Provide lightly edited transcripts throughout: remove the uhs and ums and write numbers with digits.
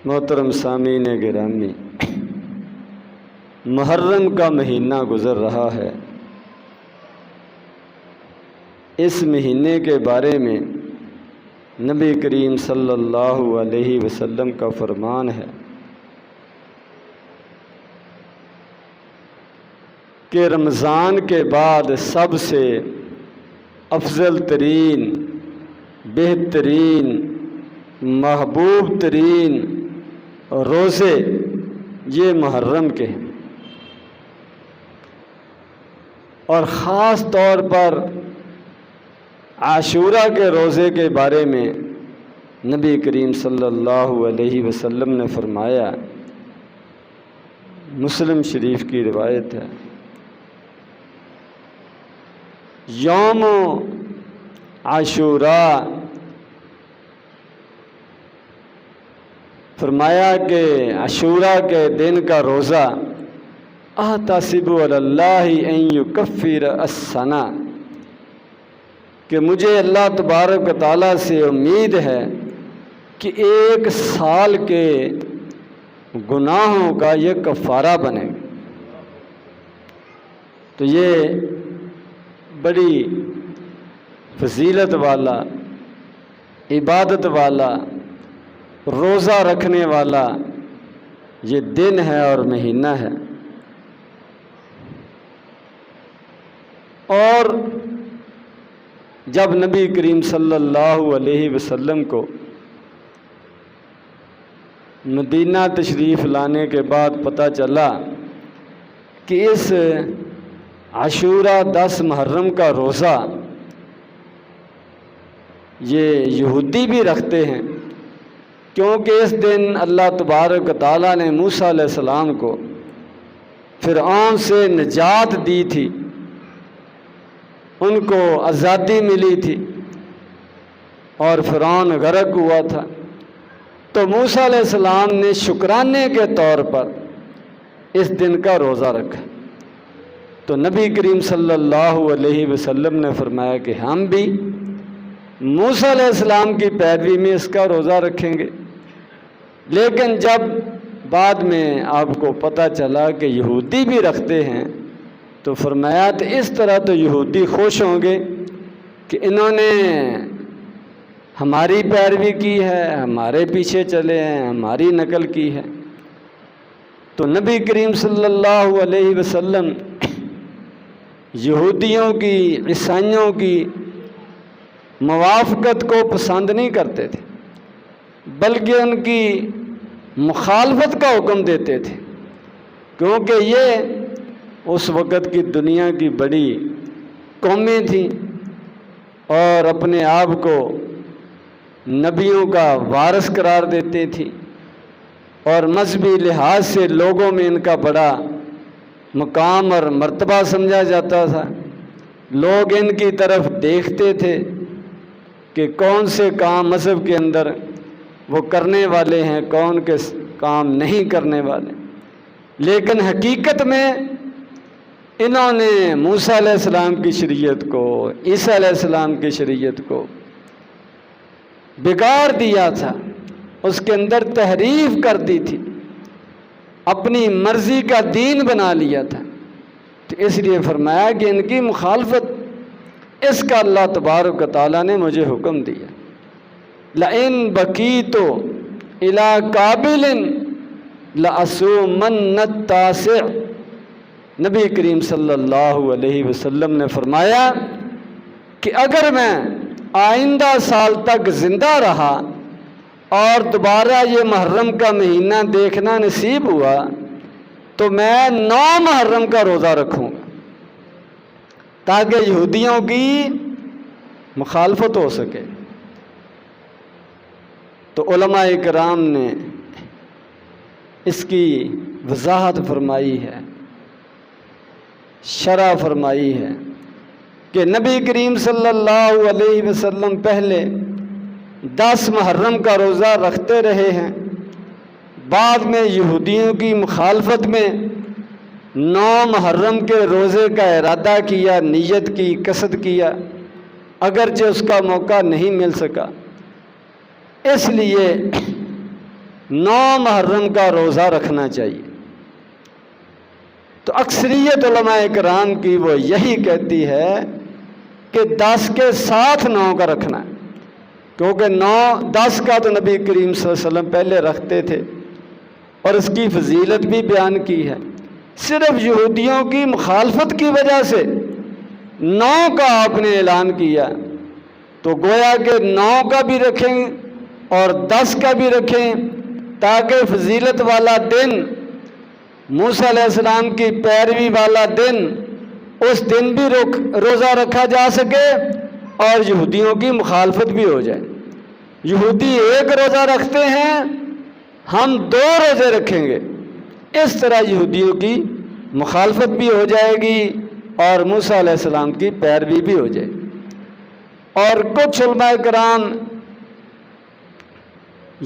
محترم سامعین گرامی، محرم کا مہینہ گزر رہا ہے۔ اس مہینے کے بارے میں نبی کریم صلی اللہ علیہ وسلم کا فرمان ہے کہ رمضان کے بعد سب سے افضل ترین، بہترین، محبوب ترین روزے یہ محرم کے ہیں، اور خاص طور پر عاشورہ کے روزے کے بارے میں نبی کریم صلی اللہ علیہ وسلم نے فرمایا، مسلم شریف کی روایت ہے، یوم عاشوراء، فرمایا کہ عاشوراء کے دن کا روزہ احتسب علی اللہ ان یکفر السنہ، کہ مجھے اللہ تبارک و تعالیٰ سے امید ہے کہ ایک سال کے گناہوں کا یہ کفارہ بنے گا۔ تو یہ بڑی فضیلت والا، عبادت والا، روزہ رکھنے والا یہ دن ہے اور مہینہ ہے۔ اور جب نبی کریم صلی اللہ علیہ وسلم کو مدینہ تشریف لانے کے بعد پتہ چلا کہ اس عاشوراء 10 محرم کا روزہ یہ یہودی بھی رکھتے ہیں، کیونکہ اس دن اللہ تبارک و تعالیٰ نے موسیٰ علیہ السلام کو فرعون سے نجات دی تھی، ان کو آزادی ملی تھی اور فرعون غرق ہوا تھا۔ تو موسیٰ علیہ السلام نے شکرانے کے طور پر اس دن کا روزہ رکھا۔ تو نبی کریم صلی اللہ علیہ وسلم نے فرمایا کہ ہم بھی موسیٰ علیہ السلام کی پیروی میں اس کا روزہ رکھیں گے۔ لیکن جب بعد میں آپ کو پتہ چلا کہ یہودی بھی رکھتے ہیں تو فرمایا تو اس طرح تو یہودی خوش ہوں گے کہ انہوں نے ہماری پیروی کی ہے، ہمارے پیچھے چلے ہیں، ہماری نقل کی ہے۔ تو نبی کریم صلی اللہ علیہ وسلم یہودیوں کی، عیسائیوں کی موافقت کو پسند نہیں کرتے تھے، بلکہ ان کی مخالفت کا حکم دیتے تھے، کیونکہ یہ اس وقت کی دنیا کی بڑی قومیں تھیں اور اپنے آپ کو نبیوں کا وارث قرار دیتی تھی، اور مذہبی لحاظ سے لوگوں میں ان کا بڑا مقام اور مرتبہ سمجھا جاتا تھا۔ لوگ ان کی طرف دیکھتے تھے کہ کون سے کام مذہب کے اندر وہ کرنے والے ہیں، کون کے کام نہیں کرنے والے۔ لیکن حقیقت میں انہوں نے موسیٰ علیہ السلام کی شریعت کو، عیسیٰ علیہ السلام کی شریعت کو بگاڑ دیا تھا، اس کے اندر تحریف کر دی تھی، اپنی مرضی کا دین بنا لیا تھا۔ تو اس لیے فرمایا کہ ان کی مخالفت، اس کا اللہ تبارک و تعالیٰ نے مجھے حکم دیا، لَإِن بَقِيتُ إِلَىٰ قَابِلٍ لَأَصُومَنَّ التَّاسِعَ۔ نبی کریم صلی اللہ علیہ وسلم نے فرمایا کہ اگر میں آئندہ سال تک زندہ رہا اور دوبارہ یہ محرم کا مہینہ دیکھنا نصیب ہوا تو میں 9 محرم کا روزہ رکھوں گا، تاکہ یہودیوں کی مخالفت ہو سکے۔ تو علماء کرام نے اس کی وضاحت فرمائی ہے، شرح فرمائی ہے کہ نبی کریم صلی اللہ علیہ وسلم پہلے 10 محرم کا روزہ رکھتے رہے ہیں، بعد میں یہودیوں کی مخالفت میں 9 محرم کے روزے کا ارادہ کیا، نیت کی، قصد کیا، اگرچہ اس کا موقع نہیں مل سکا۔ اس لیے 9 محرم کا روزہ رکھنا چاہیے۔ تو اکثریت علماء کرام کی وہ یہی کہتی ہے کہ 10 کے ساتھ 9 کا رکھنا ہے، کیونکہ 10 کا تو نبی کریم صلی اللہ علیہ وسلم پہلے رکھتے تھے اور اس کی فضیلت بھی بیان کی ہے۔ صرف یہودیوں کی مخالفت کی وجہ سے 9 کا آپ نے اعلان کیا، تو گویا کہ 9 کا بھی رکھیں اور 10 کا بھی رکھیں، تاکہ فضیلت والا دن، موسیٰ علیہ السلام کی پیروی والا دن، اس دن بھی روزہ رکھا جا سکے اور یہودیوں کی مخالفت بھی ہو جائے۔ یہودی ایک روزہ رکھتے ہیں، ہم 2 روزے رکھیں گے، اس طرح یہودیوں کی مخالفت بھی ہو جائے گی اور موسیٰ علیہ السلام کی پیروی بھی ہو جائے گی۔ اور کچھ علماء کرام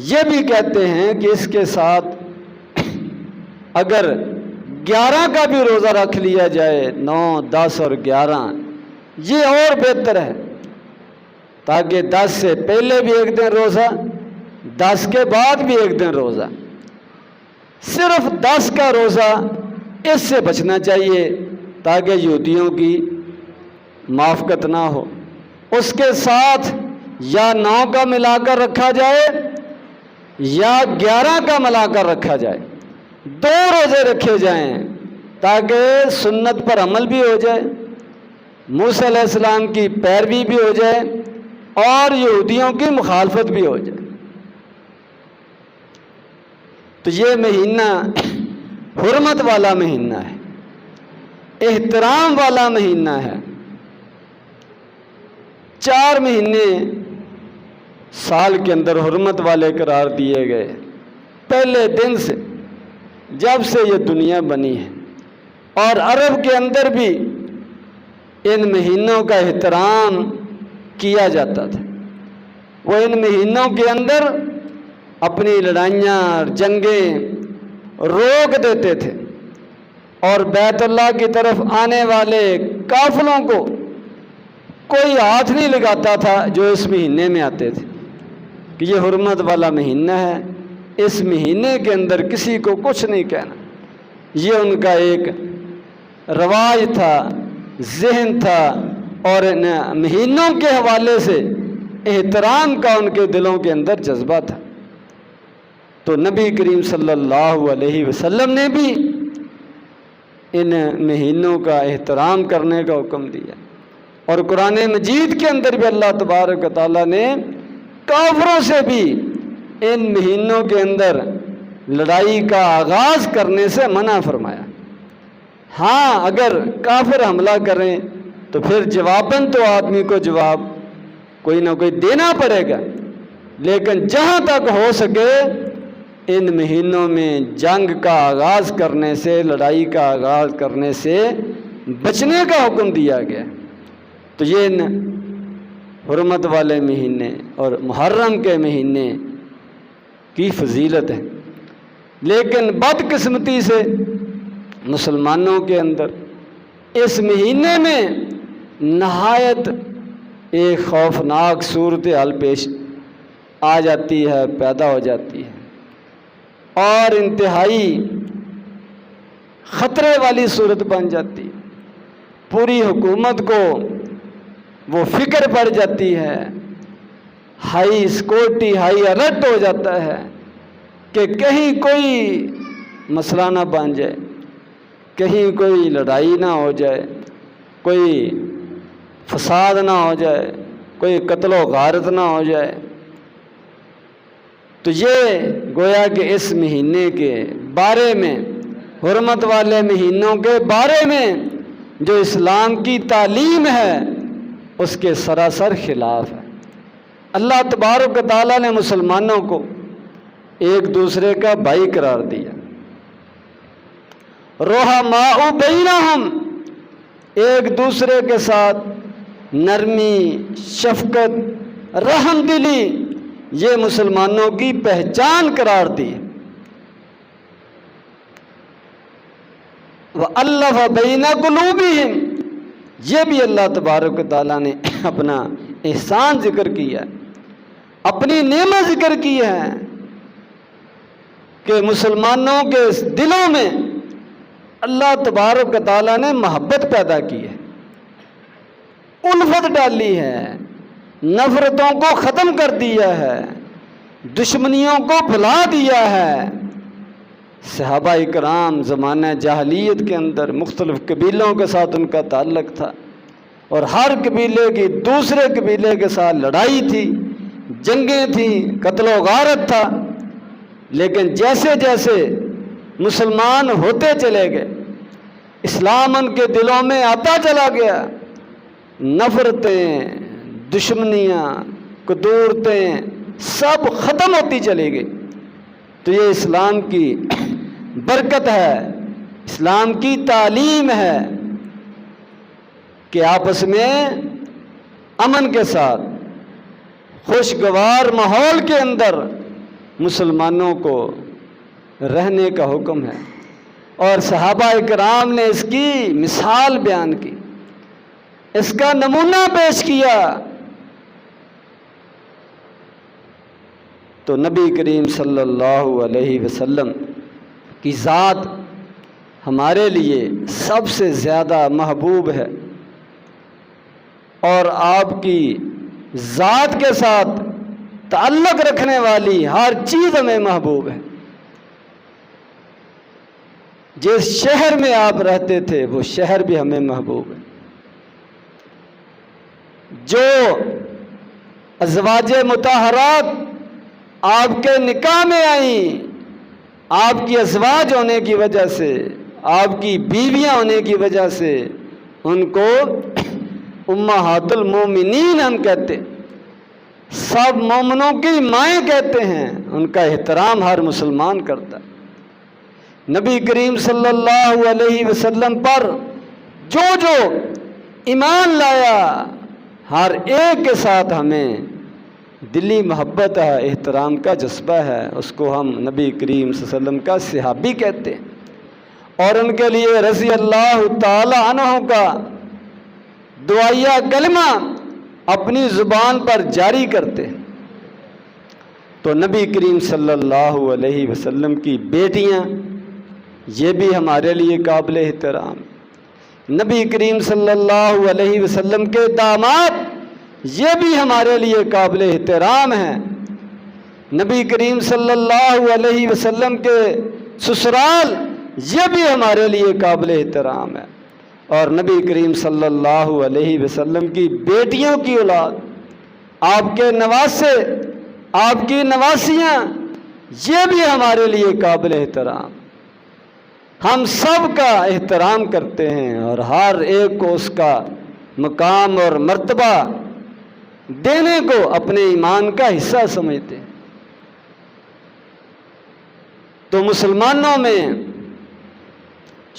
یہ بھی کہتے ہیں کہ اس کے ساتھ اگر 11 کا بھی روزہ رکھ لیا جائے، 9، 10 اور 11، یہ اور بہتر ہے، تاکہ 10 سے پہلے بھی ایک دن روزہ، 10 کے بعد بھی ایک دن روزہ۔ صرف 10 کا روزہ اس سے بچنا چاہیے تاکہ یہودیوں کی موافقت نہ ہو۔ اس کے ساتھ یا 9 کا ملا کر رکھا جائے یا 11 کا ملا کر رکھا جائے، 2 روزے رکھے جائیں تاکہ سنت پر عمل بھی ہو جائے، موسیٰ علیہ السلام کی پیروی بھی ہو جائے اور یہودیوں کی مخالفت بھی ہو جائے۔ تو یہ مہینہ حرمت والا مہینہ ہے، احترام والا مہینہ ہے۔ 4 مہینے سال کے اندر حرمت والے قرار دیے گئے، پہلے دن سے، جب سے یہ دنیا بنی ہے۔ اور عرب کے اندر بھی ان مہینوں کا احترام کیا جاتا تھا، وہ ان مہینوں کے اندر اپنی لڑائیاں اور جنگیں روک دیتے تھے اور بیت اللہ کی طرف آنے والے قافلوں کو کوئی ہاتھ نہیں لگاتا تھا جو اس مہینے میں آتے تھے، کہ یہ حرمت والا مہینہ ہے، اس مہینے کے اندر کسی کو کچھ نہیں کہنا۔ یہ ان کا ایک رواج تھا، ذہن تھا، اور ان مہینوں کے حوالے سے احترام کا ان کے دلوں کے اندر جذبہ تھا۔ تو نبی کریم صلی اللہ علیہ وسلم نے بھی ان مہینوں کا احترام کرنے کا حکم دیا، اور قرآن مجید کے اندر بھی اللہ تبارک و تعالیٰ نے کافروں سے بھی ان مہینوں کے اندر لڑائی کا آغاز کرنے سے منع فرمایا۔ ہاں، اگر کافر حملہ کریں تو پھر جواباً تو آدمی کو جواب کوئی نہ کوئی دینا پڑے گا، لیکن جہاں تک ہو سکے ان مہینوں میں جنگ کا آغاز کرنے سے، لڑائی کا آغاز کرنے سے بچنے کا حکم دیا گیا۔ تو یہ ان حرمت والے مہینے اور محرم کے مہینے کی فضیلت ہے، لیکن بدقسمتی سے مسلمانوں کے اندر اس مہینے میں نہایت ایک خوفناک صورتحال پیش آ جاتی ہے، پیدا ہو جاتی ہے، اور انتہائی خطرے والی صورت بن جاتی ہے۔ پوری حکومت کو وہ فکر پڑ جاتی ہے، ہائی سیکورٹی، ہائی الرٹ ہو جاتا ہے کہ کہیں کوئی مسئلہ نہ بن جائے، کہیں کوئی لڑائی نہ ہو جائے، کوئی فساد نہ ہو جائے، کوئی قتل و غارت نہ ہو جائے۔ تو یہ گویا کہ اس مہینے کے بارے میں، حرمت والے مہینوں کے بارے میں جو اسلام کی تعلیم ہے اس کے سراسر خلاف ہے۔ اللہ تبارک و تعالیٰ نے مسلمانوں کو ایک دوسرے کا بھائی قرار دیا، رحماء بینہم، ایک دوسرے کے ساتھ نرمی، شفقت، رحم دلی، یہ مسلمانوں کی پہچان قرار دی۔ وَأَلَّفَ بَيْنَ قُلُوبِهِمْ، یہ بھی اللہ تبارک و تعالیٰ نے اپنا احسان ذکر کیا، اپنی نعمت ذکر کی ہے کہ مسلمانوں کے دلوں میں اللہ تبارک و تعالیٰ نے محبت پیدا کی ہے، الفت ڈالی ہے، نفرتوں کو ختم کر دیا ہے، دشمنیوں کو بھلا دیا ہے۔ صحابہ اکرام زمانہ جاہلیت کے اندر مختلف قبیلوں کے ساتھ ان کا تعلق تھا، اور ہر قبیلے کی دوسرے قبیلے کے ساتھ لڑائی تھی، جنگیں تھیں، قتل و غارت تھا۔ لیکن جیسے جیسے مسلمان ہوتے چلے گئے، اسلام ان کے دلوں میں آتا چلا گیا، نفرتیں، دشمنیاں، قدورتیں سب ختم ہوتی چلی گئی۔ تو یہ اسلام کی برکت ہے، اسلام کی تعلیم ہے کہ آپس میں امن کے ساتھ خوشگوار ماحول کے اندر مسلمانوں کو رہنے کا حکم ہے، اور صحابہ اکرام نے اس کی مثال بیان کی، اس کا نمونہ پیش کیا۔ تو نبی کریم صلی اللہ علیہ وسلم کی ذات ہمارے لیے سب سے زیادہ محبوب ہے، اور آپ کی ذات کے ساتھ تعلق رکھنے والی ہر چیز ہمیں محبوب ہے۔ جس شہر میں آپ رہتے تھے وہ شہر بھی ہمیں محبوب ہے۔ جو ازواج مطہرات آپ کے نکاح میں آئیں، آپ کی ازواج ہونے کی وجہ سے، آپ کی بیویاں ہونے کی وجہ سے، ان کو امہات المومنین ہم کہتے ہیں، سب مومنوں کی مائیں کہتے ہیں۔ ان کا احترام ہر مسلمان کرتا ہے۔ نبی کریم صلی اللہ علیہ وسلم پر جو جو ایمان لایا، ہر ایک کے ساتھ ہمیں دلی محبت ہے، احترام کا جذبہ ہے، اس کو ہم نبی کریم صلی اللہ علیہ وسلم کا صحابی کہتے ہیں، اور ان کے لیے رضی اللہ تعالی عنہ کا دعائیہ کلمہ اپنی زبان پر جاری کرتے ہیں۔ تو نبی کریم صلی اللہ علیہ وسلم کی بیٹیاں یہ بھی ہمارے لیے قابل احترام، نبی کریم صلی اللہ علیہ وسلم کے داماد یہ بھی ہمارے لیے قابل احترام ہیں، نبی کریم صلی اللہ علیہ وسلم کے سسرال یہ بھی ہمارے لیے قابل احترام ہے، اور نبی کریم صلی اللہ علیہ وسلم کی بیٹیوں کی اولاد، آپ کے نواسے، آپ کی نواسیاں یہ بھی ہمارے لیے قابل احترام۔ ہم سب کا احترام کرتے ہیں اور ہر ایک کو اس کا مقام اور مرتبہ دینے کو اپنے ایمان کا حصہ سمجھتے ہیں۔ تو مسلمانوں میں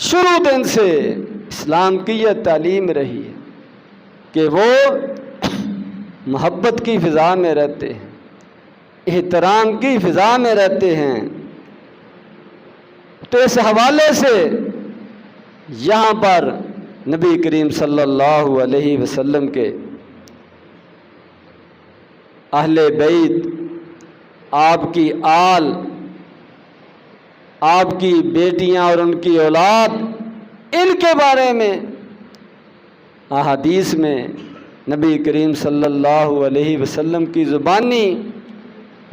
شروع دن سے اسلام کی یہ تعلیم رہی ہے کہ وہ محبت کی فضا میں رہتے ہیں، احترام کی فضا میں رہتے ہیں۔ تو اس حوالے سے یہاں پر نبی کریم صلی اللہ علیہ وسلم کے اہل بیت، آپ کی آل، آپ کی بیٹیاں اور ان کی اولاد، ان کے بارے میں احادیث میں نبی کریم صلی اللہ علیہ وسلم کی زبانی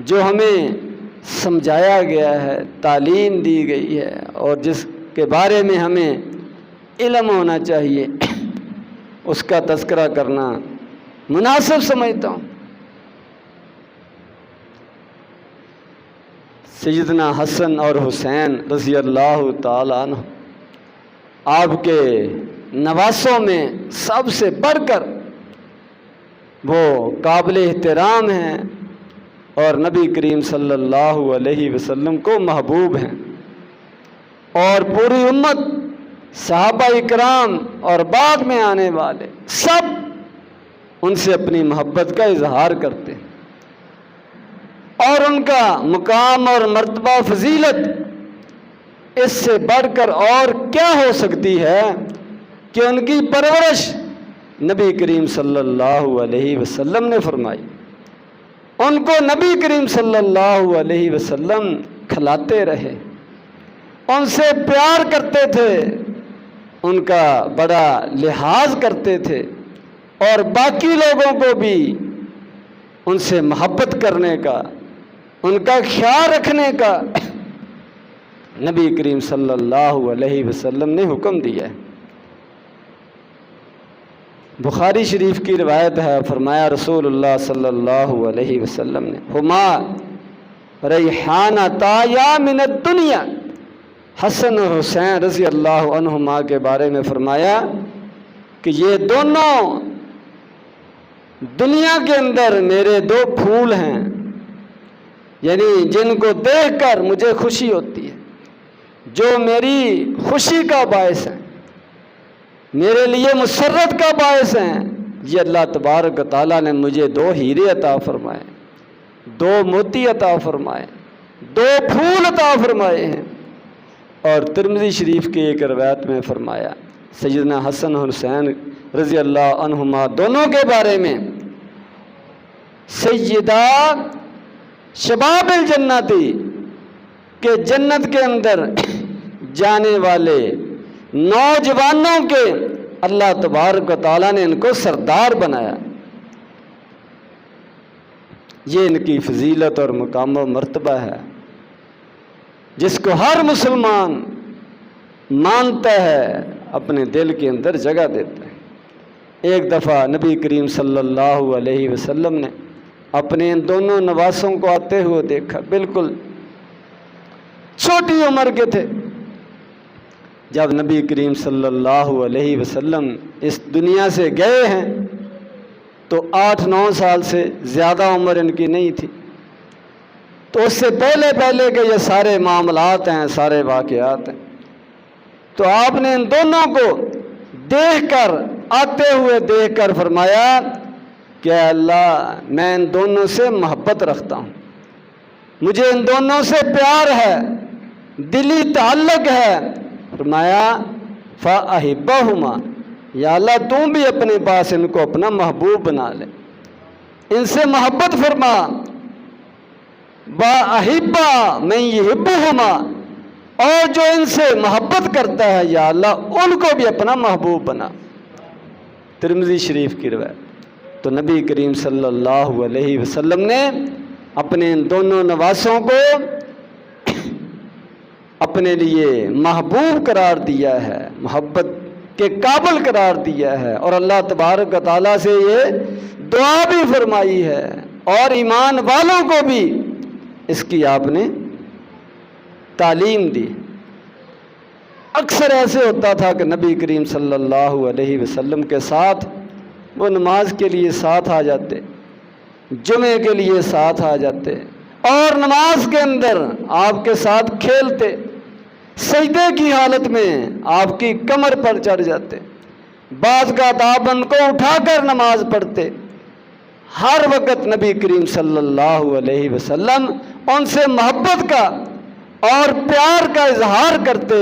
جو ہمیں سمجھایا گیا ہے، تعلیم دی گئی ہے، اور جس کے بارے میں ہمیں علم ہونا چاہیے، اس کا تذکرہ کرنا مناسب سمجھتا ہوں۔ سیدنا حسن اور حسین رضی اللہ تعالی عنہ آپ کے نواسوں میں سب سے بڑھ کر وہ قابل احترام ہیں اور نبی کریم صلی اللہ علیہ وسلم کو محبوب ہیں، اور پوری امت، صحابہ اکرام اور بعد میں آنے والے سب ان سے اپنی محبت کا اظہار کرتے ہیں، اور ان کا مقام اور مرتبہ فضیلت اس سے بڑھ کر اور کیا ہو سکتی ہے کہ ان کی پرورش نبی کریم صلی اللہ علیہ وسلم نے فرمائی۔ ان کو نبی کریم صلی اللہ علیہ وسلم کھلاتے رہے، ان سے پیار کرتے تھے، ان کا بڑا لحاظ کرتے تھے، اور باقی لوگوں کو بھی ان سے محبت کرنے کا، ان کا خیال رکھنے کا نبی کریم صلی اللہ علیہ وسلم نے حکم دیا ہے۔ بخاری شریف کی روایت ہے، فرمایا رسول اللہ صلی اللہ علیہ وسلم نے ہما ریحانتا یا من الدنیا، حسن اور حسین رضی اللہ عنہما کے بارے میں فرمایا کہ یہ دونوں دنیا کے اندر میرے دو پھول ہیں، یعنی جن کو دیکھ کر مجھے خوشی ہوتی ہے، جو میری خوشی کا باعث ہیں، میرے لیے مسرت کا باعث ہیں۔ یہ اللہ تبارک و تعالیٰ نے مجھے دو ہیرے عطا فرمائے، دو موتی عطا فرمائے، دو پھول عطا فرمائے ہیں۔ اور ترمذی شریف کی ایک روایت میں فرمایا سیدنا حسن اور حسین رضی اللہ عنہما دونوں کے بارے میں، سیدہ شباب الجنتی، کہ جنت کے اندر جانے والے نوجوانوں کے اللہ تبارک و تعالیٰ نے ان کو سردار بنایا۔ یہ ان کی فضیلت اور مقام و مرتبہ ہے جس کو ہر مسلمان مانتا ہے، اپنے دل کے اندر جگہ دیتا ہے۔ ایک دفعہ نبی کریم صلی اللہ علیہ وسلم نے اپنے ان دونوں نواسوں کو آتے ہوئے دیکھا، بالکل چھوٹی عمر کے تھے۔ جب نبی کریم صلی اللہ علیہ وسلم اس دنیا سے گئے ہیں تو 8-9 سال سے زیادہ عمر ان کی نہیں تھی، تو اس سے پہلے کہ یہ سارے معاملات ہیں، سارے واقعات ہیں، تو آپ نے ان دونوں کو دیکھ کر، آتے ہوئے دیکھ کر فرمایا کہ اے اللہ، میں ان دونوں سے محبت رکھتا ہوں، مجھے ان دونوں سے پیار ہے، دلی تعلق ہے۔ فرمایا فَأَحِبَّهُمَا، یا اللہ تم بھی اپنے پاس ان کو اپنا محبوب بنا لے، ان سے محبت فرما۔ وَأَحِبَّ مَن يُحِبُّهُمَا، اور جو ان سے محبت کرتا ہے یا اللہ ان کو بھی اپنا محبوب بنا۔ ترمذی شریف کی روایت۔ تو نبی کریم صلی اللہ علیہ وسلم نے اپنے ان دونوں نواسوں کو اپنے لیے محبوب قرار دیا ہے، محبت کے قابل قرار دیا ہے، اور اللہ تبارک و تعالیٰ سے یہ دعا بھی فرمائی ہے، اور ایمان والوں کو بھی اس کی آپ نے تعلیم دی۔ اکثر ایسے ہوتا تھا کہ نبی کریم صلی اللہ علیہ وسلم کے ساتھ وہ نماز کے لیے ساتھ آ جاتے، جمعے کے لیے ساتھ آ جاتے، اور نماز کے اندر آپ کے ساتھ کھیلتے، سجدے کی حالت میں آپ کی کمر پر چڑھ جاتے، بعض کا آپ ان کو اٹھا کر نماز پڑھتے۔ ہر وقت نبی کریم صلی اللہ علیہ وسلم ان سے محبت کا اور پیار کا اظہار کرتے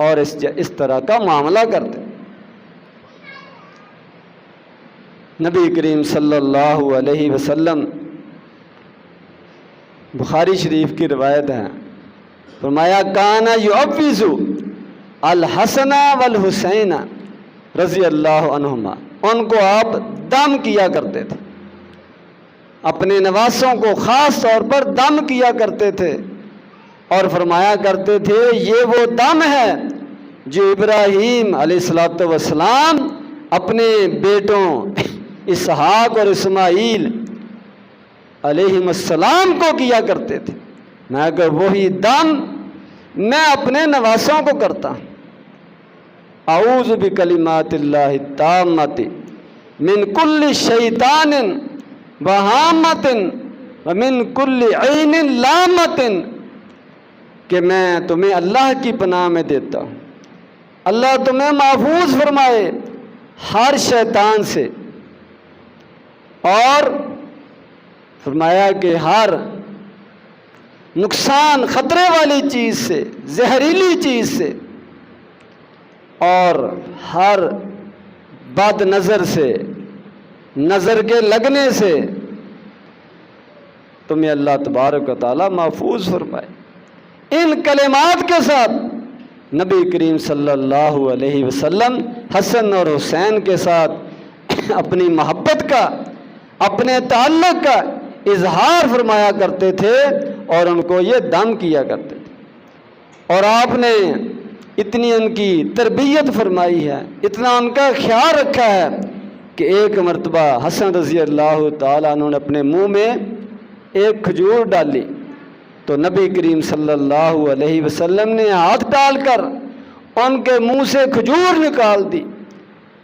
اور اس طرح کا معاملہ کرتے۔ نبی کریم صلی اللہ علیہ وسلم، بخاری شریف کی روایت ہے، فرمایا کانا یعوذ الحسن والحسین رضی اللہ عنہما، ان کو آپ دم کیا کرتے تھے، اپنے نواسوں کو خاص طور پر دم کیا کرتے تھے، اور فرمایا کرتے تھے یہ وہ دم ہے جو ابراہیم علیہ السلام اپنے بیٹوں اسحاق اور اسماعیل علیہ السلام کو کیا کرتے تھے، میں کہ وہی دم میں اپنے نواسوں کو کرتا ہوں۔ اعوذ بکلمات اللہ التامات من کل شیطان وہامت ومن کل عین لامت، کہ میں تمہیں اللہ کی پناہ میں دیتا ہوں، اللہ تمہیں محفوظ فرمائے ہر شیطان سے، اور فرمایا کہ ہر نقصان خطرے والی چیز سے، زہریلی چیز سے، اور ہر بد نظر سے، نظر کے لگنے سے تمہیں اللہ تبارک و تعالیٰ محفوظ فرمائے۔ ان کلمات کے ساتھ نبی کریم صلی اللہ علیہ وسلم حسن اور حسین کے ساتھ اپنی محبت کا، اپنے تعلق کا اظہار فرمایا کرتے تھے اور ان کو یہ دم کیا کرتے تھے۔ اور آپ نے اتنی ان کی تربیت فرمائی ہے، اتنا ان کا خیال رکھا ہے کہ ایک مرتبہ حسن رضی اللہ تعالیٰ عنہ نے اپنے منہ میں ایک کھجور ڈالی تو نبی کریم صلی اللہ علیہ وسلم نے ہاتھ ڈال کر ان کے منہ سے کھجور نکال دی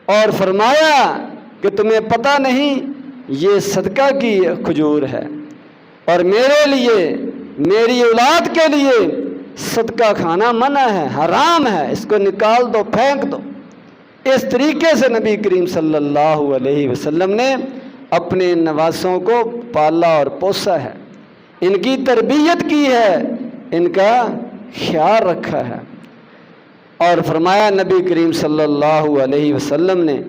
اور فرمایا کہ تمہیں پتہ نہیں یہ صدقہ کی کھجور ہے اور میرے لیے، میری اولاد کے لیے صدقہ کھانا منع ہے، حرام ہے، اس کو نکال دو، پھینک دو۔ اس طریقے سے نبی کریم صلی اللہ علیہ وسلم نے اپنے نواسوں کو پالا اور پوسا ہے، ان کی تربیت کی ہے، ان کا خیال رکھا ہے۔ اور فرمایا نبی کریم صلی اللہ علیہ وسلم نے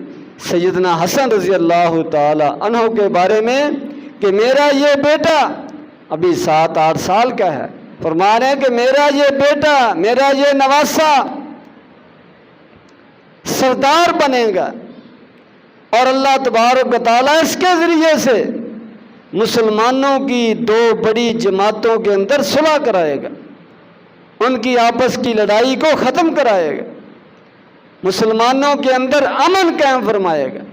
سیدنا حسن رضی اللہ تعالی عنہ کے بارے میں کہ میرا یہ بیٹا ابھی 7-8 سال کا ہے، فرما رہے ہیں کہ میرا یہ بیٹا، میرا یہ نواسا سردار بنے گا اور اللہ تبارک و تعالیٰ اس کے ذریعے سے مسلمانوں کی 2 بڑی جماعتوں کے اندر صلح کرائے گا، ان کی آپس کی لڑائی کو ختم کرائے گا، مسلمانوں کے اندر امن قائم فرمائے گا۔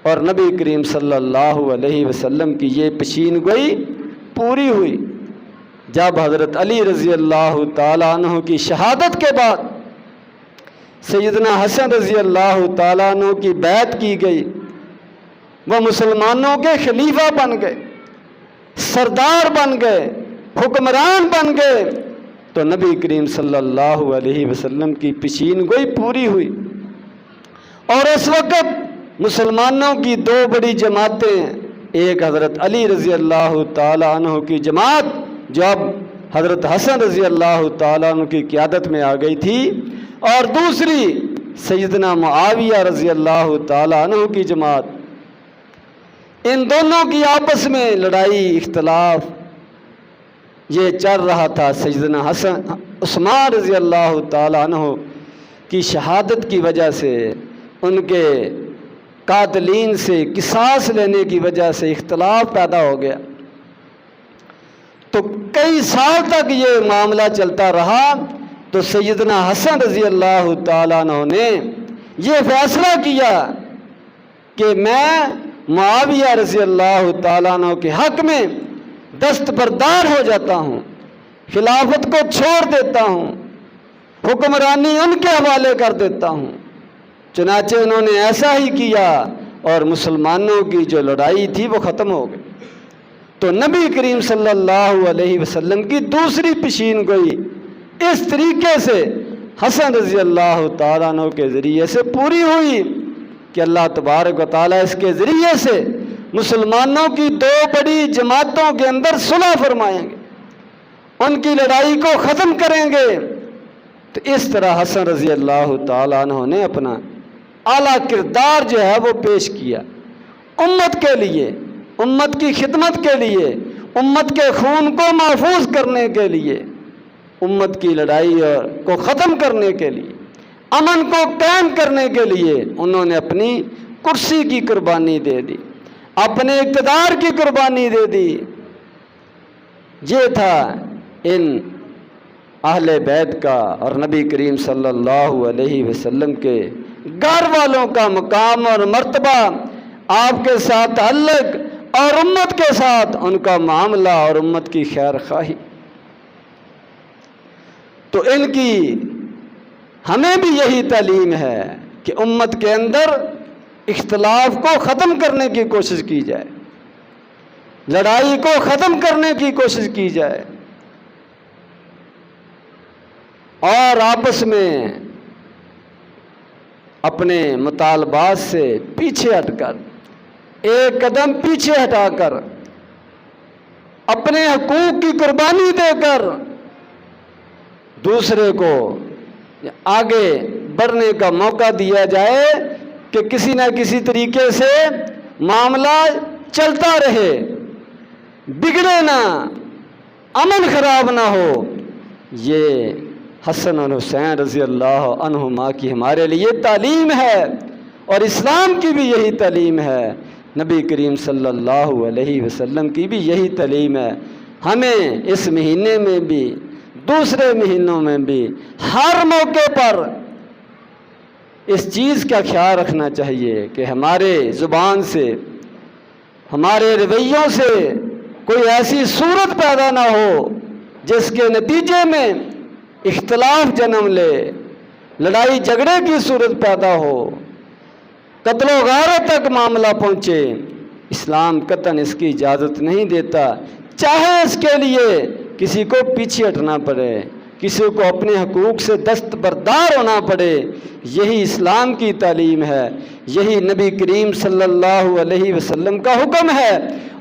اور نبی کریم صلی اللہ علیہ وسلم کی یہ پیشین گوئی پوری ہوئی جب حضرت علی رضی اللہ تعالیٰ عنہ کی شہادت کے بعد سیدنا حسن رضی اللہ تعالیٰ عنہ کی بیعت کی گئی، وہ مسلمانوں کے خلیفہ بن گئے، سردار بن گئے، حکمران بن گئے، تو نبی کریم صلی اللہ علیہ وسلم کی پیشین گوئی پوری ہوئی۔ اور اس وقت مسلمانوں کی 2 بڑی جماعتیں، ایک حضرت علی رضی اللہ تعالیٰ عنہ کی جماعت جو اب حضرت حسن رضی اللہ تعالیٰ عنہ کی قیادت میں آ گئی تھی، اور دوسری سیدنا معاویہ رضی اللہ تعالیٰ عنہ کی جماعت۔ ان دونوں کی آپس میں لڑائی، اختلاف یہ چل رہا تھا۔ سیدنا عثمان رضی اللہ تعالیٰ عنہ کی شہادت کی وجہ سے، ان کے قاتلین سے قصاص لینے کی وجہ سے اختلاف پیدا ہو گیا، تو کئی سال تک یہ معاملہ چلتا رہا۔ تو سیدنا حسن رضی اللہ تعالیٰ عنہ نے یہ فیصلہ کیا کہ میں معاویہ رضی اللہ تعالیٰ عنہ کے حق میں دستبردار ہو جاتا ہوں، خلافت کو چھوڑ دیتا ہوں، حکمرانی ان کے حوالے کر دیتا ہوں۔ چنانچہ انہوں نے ایسا ہی کیا اور مسلمانوں کی جو لڑائی تھی وہ ختم ہو گئی۔ تو نبی کریم صلی اللہ علیہ وسلم کی دوسری پیشین گوئی اس طریقے سے حسن رضی اللہ تعالیٰ عنہ کے ذریعے سے پوری ہوئی کہ اللہ تبارک و تعالیٰ اس کے ذریعے سے مسلمانوں کی 2 بڑی جماعتوں کے اندر صلح فرمائیں گے، ان کی لڑائی کو ختم کریں گے۔ تو اس طرح حسن رضی اللہ تعالیٰ عنہ نے اپنا اعلیٰ کردار جو ہے وہ پیش کیا، امت کے لیے، امت کی خدمت کے لیے، امت کے خون کو محفوظ کرنے کے لیے، امت کی لڑائی کو ختم کرنے کے لیے، امن کو قائم کرنے کے لیے انہوں نے اپنی کرسی کی قربانی دے دی، اپنے اقتدار کی قربانی دے دی۔ یہ تھا ان اہل بیت کا اور نبی کریم صلی اللہ علیہ وسلم کے گھر والوں کا مقام اور مرتبہ، آپ کے ساتھ تعلق اور امت کے ساتھ ان کا معاملہ اور امت کی خیر خواہی۔ تو ان کی ہمیں بھی یہی تعلیم ہے کہ امت کے اندر اختلاف کو ختم کرنے کی کوشش کی جائے، لڑائی کو ختم کرنے کی کوشش کی جائے، اور آپس میں اپنے مطالبات سے پیچھے ہٹ کر، ایک قدم پیچھے ہٹا کر، اپنے حقوق کی قربانی دے کر دوسرے کو آگے بڑھنے کا موقع دیا جائے کہ کسی نہ کسی طریقے سے معاملہ چلتا رہے، بگڑے نہ، امن خراب نہ ہو، یہ حسن اور حسین رضی اللہ عنہما کی ہمارے لیے تعلیم ہے، اور اسلام کی بھی یہی تعلیم ہے، نبی کریم صلی اللہ علیہ وسلم کی بھی یہی تعلیم ہے۔ ہمیں اس مہینے میں بھی، دوسرے مہینوں میں بھی، ہر موقع پر اس چیز کا خیال رکھنا چاہیے کہ ہمارے زبان سے، ہمارے رویوں سے کوئی ایسی صورت پیدا نہ ہو جس کے نتیجے میں اختلاف جنم لے، لڑائی جھگڑے کی صورت پیدا ہو، قتل و غارت تک معاملہ پہنچے۔ اسلام قطعاً اس کی اجازت نہیں دیتا، چاہے اس کے لیے کسی کو پیچھے ہٹنا پڑے، کسی کو اپنے حقوق سے دستبردار ہونا پڑے۔ یہی اسلام کی تعلیم ہے، یہی نبی کریم صلی اللہ علیہ وسلم کا حکم ہے،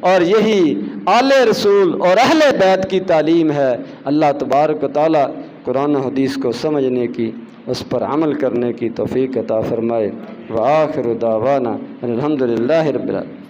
اور یہی آل رسول اور اہل بیت کی تعلیم ہے۔ اللہ تبارک و تعالی قرآن و حدیث کو سمجھنے کی، اس پر عمل کرنے کی توفیق عطا فرمائے۔ وآخر دعوانا الحمدللہ رب العالمین۔